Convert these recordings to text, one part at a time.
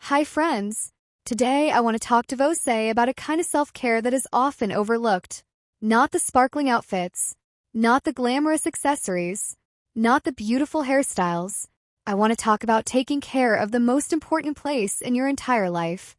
Hi friends! Today I want to talk to Vose about a kind of self-care that is often overlooked. Not the sparkling outfits, not the glamorous accessories, not the beautiful hairstyles. I want to talk about taking care of the most important place in your entire life.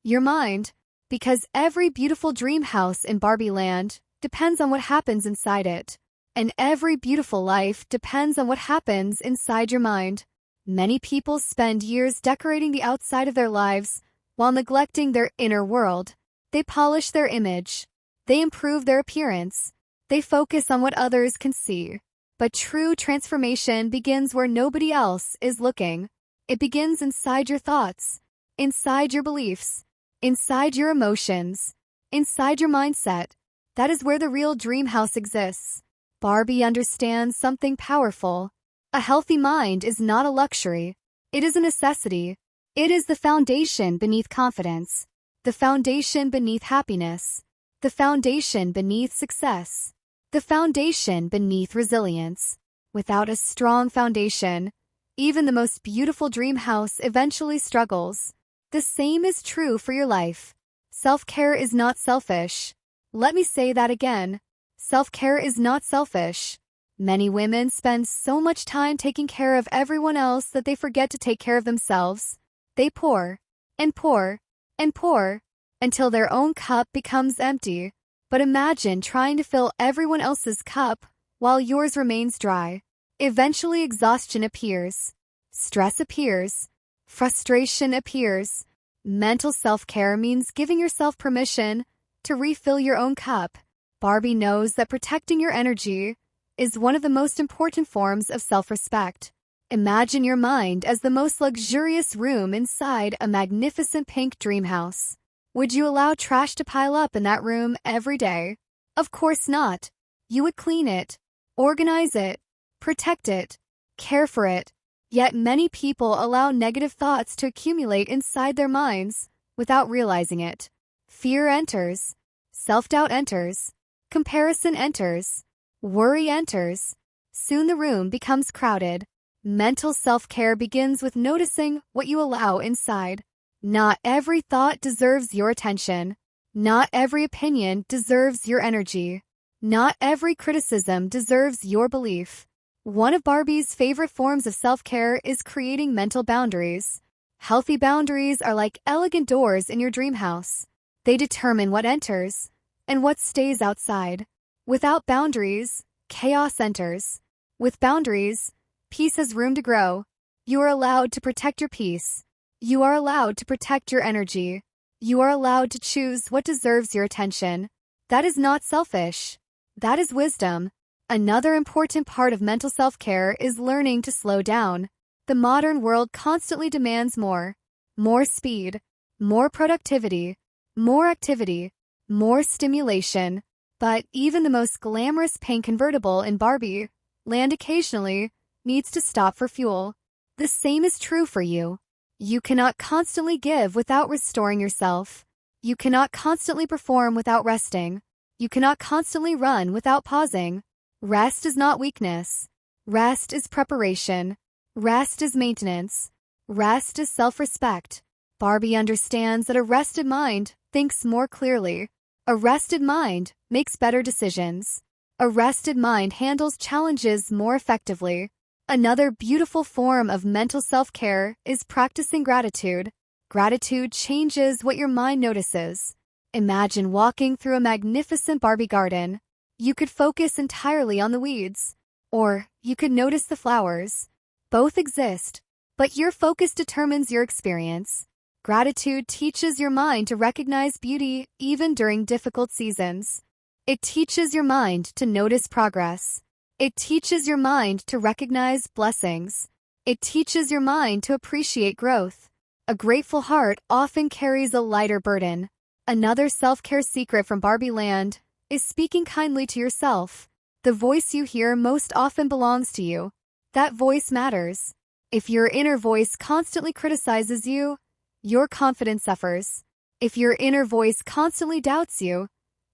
Your mind. Because every beautiful dream house in Barbie land depends on what happens inside it. And every beautiful life depends on what happens inside your mind. Many people spend years decorating the outside of their lives while neglecting their inner world. They polish their image. They improve their appearance. They focus on what others can see. But true transformation begins where nobody else is looking. It begins inside your thoughts, inside your beliefs, inside your emotions, inside your mindset. That is where the real dream house exists. Barbie understands something powerful. A healthy mind is not a luxury. It is a necessity. It is the foundation beneath confidence, the foundation beneath happiness, the foundation beneath success, the foundation beneath resilience. Without a strong foundation, even the most beautiful dream house eventually struggles. The same is true for your life. Self-care is not selfish. Let me say that again. Self-care is not selfish. Many women spend so much time taking care of everyone else that they forget to take care of themselves. They pour, and pour, and pour, until their own cup becomes empty. But imagine trying to fill everyone else's cup while yours remains dry. Eventually exhaustion appears. Stress appears. Frustration appears. Mental self-care means giving yourself permission to refill your own cup. Barbie knows that protecting your energy is one of the most important forms of self-respect. Imagine your mind as the most luxurious room inside a magnificent pink dream house. Would you allow trash to pile up in that room every day? Of course not. You would clean it, organize it, protect it, care for it. Yet many people allow negative thoughts to accumulate inside their minds without realizing it. Fear enters, self-doubt enters, comparison enters, worry enters. Soon the room becomes crowded. Mental self-care begins with noticing what you allow inside. Not every thought deserves your attention. Not every opinion deserves your energy. Not every criticism deserves your belief. One of Barbie's favorite forms of self-care is creating mental boundaries. Healthy boundaries are like elegant doors in your dream house. They determine what enters and what stays outside. Without boundaries, chaos enters. With boundaries, peace has room to grow. You are allowed to protect your peace. You are allowed to protect your energy. You are allowed to choose what deserves your attention. That is not selfish. That is wisdom. Another important part of mental self-care is learning to slow down. The modern world constantly demands more. More speed, more productivity, more activity, more stimulation. But even the most glamorous pink convertible in Barbie land occasionally needs to stop for fuel. The same is true for you. You cannot constantly give without restoring yourself. You cannot constantly perform without resting. You cannot constantly run without pausing. Rest is not weakness. Rest is preparation. Rest is maintenance. Rest is self-respect. Barbie understands that a rested mind thinks more clearly. A rested mind makes better decisions. A rested mind handles challenges more effectively. Another beautiful form of mental self-care is practicing gratitude. Gratitude changes what your mind notices. Imagine walking through a magnificent Barbie garden. You could focus entirely on the weeds, or you could notice the flowers. Both exist, but your focus determines your experience. Gratitude teaches your mind to recognize beauty even during difficult seasons. It teaches your mind to notice progress. It teaches your mind to recognize blessings. It teaches your mind to appreciate growth. A grateful heart often carries a lighter burden. Another self-care secret from Barbie Land is speaking kindly to yourself. The voice you hear most often belongs to you. That voice matters. If your inner voice constantly criticizes you, your confidence suffers. If your inner voice constantly doubts you,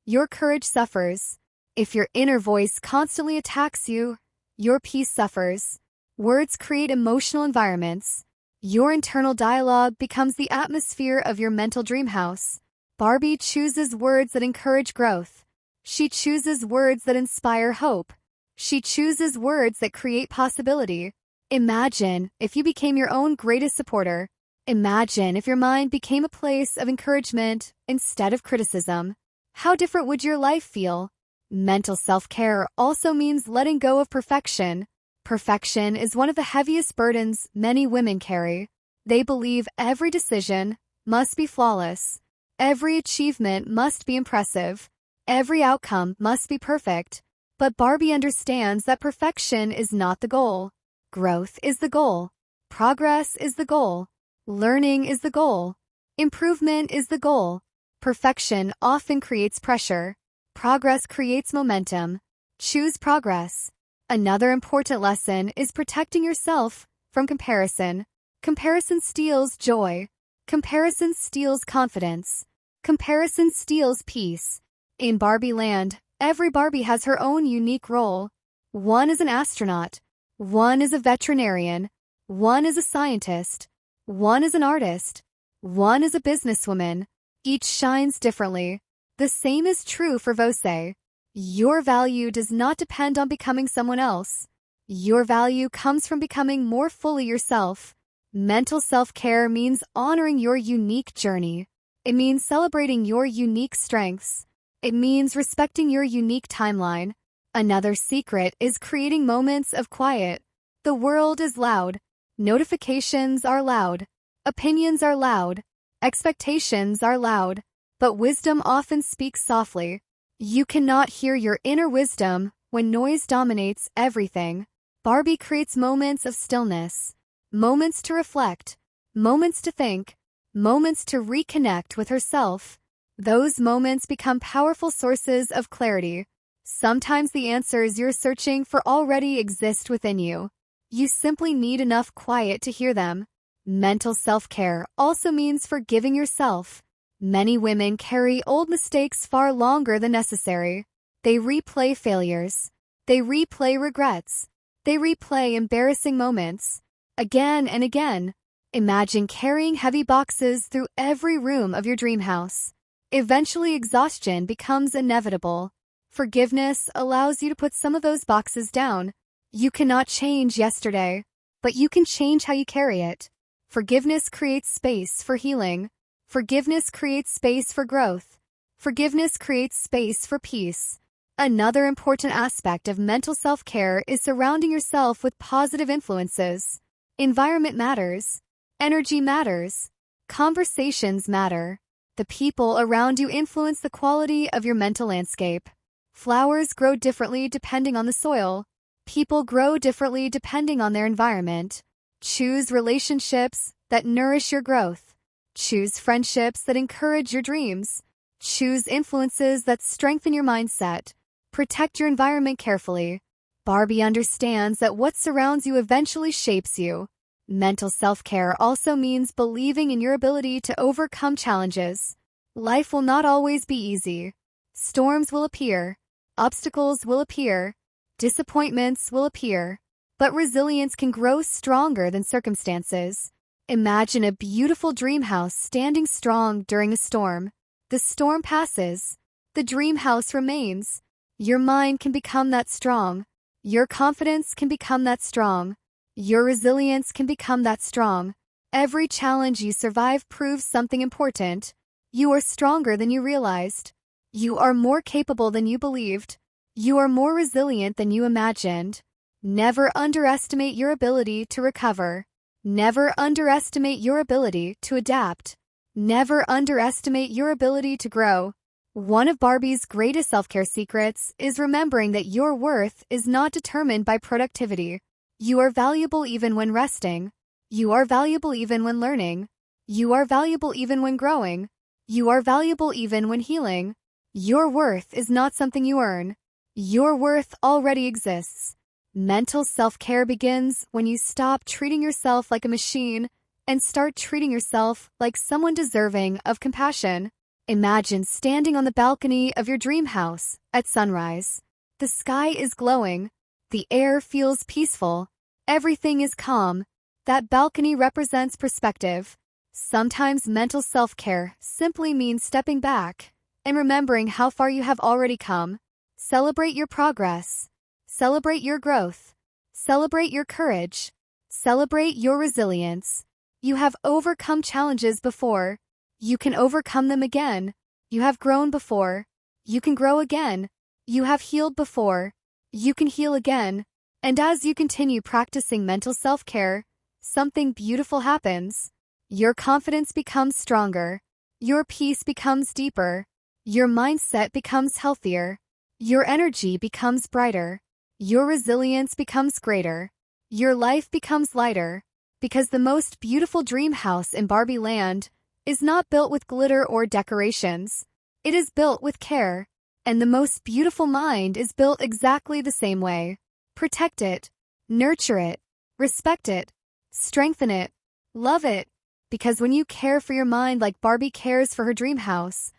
your courage suffers. If your inner voice constantly attacks you, your peace suffers. Words create emotional environments. Your internal dialogue becomes the atmosphere of your mental dream house. Barbie chooses words that encourage growth. She chooses words that inspire hope. She chooses words that create possibility. Imagine if you became your own greatest supporter. Imagine if your mind became a place of encouragement instead of criticism. How different would your life feel? Mental self-care also means letting go of perfection. Perfection is one of the heaviest burdens many women carry. They believe every decision must be flawless. Every achievement must be impressive. Every outcome must be perfect. But Barbie understands that perfection is not the goal. Growth is the goal. Progress is the goal. Learning is the goal. Improvement is the goal. Perfection often creates pressure. Progress creates momentum. Choose progress. Another important lesson is protecting yourself from comparison. Comparison steals joy. Comparison steals confidence. Comparison steals peace. In Barbie land, every Barbie has her own unique role. One is an astronaut. One is a veterinarian. One is a scientist. One is an artist. One is a businesswoman. Each shines differently. The same is true for Vose. Your value does not depend on becoming someone else. Your value comes from becoming more fully yourself. Mental self-care means honoring your unique journey. It means celebrating your unique strengths. It means respecting your unique timeline. Another secret is creating moments of quiet. The world is loud. Notifications are loud. Opinions are loud. Expectations are loud. But wisdom often speaks softly. You cannot hear your inner wisdom when noise dominates everything. Barbie creates moments of stillness. Moments to reflect. Moments to think. Moments to reconnect with herself. Those moments become powerful sources of clarity. Sometimes the answers you're searching for already exist within you. You simply need enough quiet to hear them. Mental self-care also means forgiving yourself. Many women carry old mistakes far longer than necessary. They replay failures. They replay regrets. They replay embarrassing moments. Again and again. Imagine carrying heavy boxes through every room of your dream house. Eventually, exhaustion becomes inevitable. Forgiveness allows you to put some of those boxes down. You cannot change yesterday, but you can change how you carry it. Forgiveness creates space for healing. Forgiveness creates space for growth. Forgiveness creates space for peace. Another important aspect of mental self-care is surrounding yourself with positive influences. Environment matters. Energy matters. Conversations matter. The people around you influence the quality of your mental landscape. Flowers grow differently depending on the soil. People grow differently depending on their environment. Choose relationships that nourish your growth. Choose friendships that encourage your dreams. Choose influences that strengthen your mindset. Protect your environment carefully. Barbie understands that what surrounds you eventually shapes you. Mental self-care also means believing in your ability to overcome challenges. Life will not always be easy. Storms will appear. Obstacles will appear. Disappointments will appear. But resilience can grow stronger than circumstances. Imagine a beautiful dream house standing strong during a storm. The storm passes. The dream house remains. Your mind can become that strong. Your confidence can become that strong. Your resilience can become that strong. Every challenge you survive proves something important. You are stronger than you realized. You are more capable than you believed. You are more resilient than you imagined. Never underestimate your ability to recover. Never underestimate your ability to adapt. Never underestimate your ability to grow. One of Barbie's greatest self-care secrets is remembering that your worth is not determined by productivity. You are valuable even when resting. You are valuable even when learning. You are valuable even when growing. You are valuable even when healing. Your worth is not something you earn. Your worth already exists. Mental self-care begins when you stop treating yourself like a machine and start treating yourself like someone deserving of compassion. Imagine standing on the balcony of your dream house at sunrise. The sky is glowing. The air feels peaceful. Everything is calm. That balcony represents perspective. Sometimes mental self-care simply means stepping back and remembering how far you have already come. Celebrate your progress. Celebrate your growth. Celebrate your courage. Celebrate your resilience. You have overcome challenges before. You can overcome them again. You have grown before. You can grow again. You have healed before. You can heal again. And as you continue practicing mental self-care, something beautiful happens. Your confidence becomes stronger. Your peace becomes deeper. Your mindset becomes healthier. Your energy becomes brighter. Your resilience becomes greater. Your life becomes lighter. Because the most beautiful dream house in Barbie land is not built with glitter or decorations. It is built with care. And the most beautiful mind is built exactly the same way. Protect it. Nurture it. Respect it. Strengthen it. Love it. Because when you care for your mind like Barbie cares for her dream house,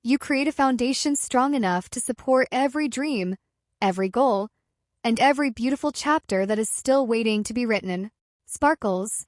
you create a foundation strong enough to support every dream, every goal, and every beautiful chapter that is still waiting to be written. Sparkles,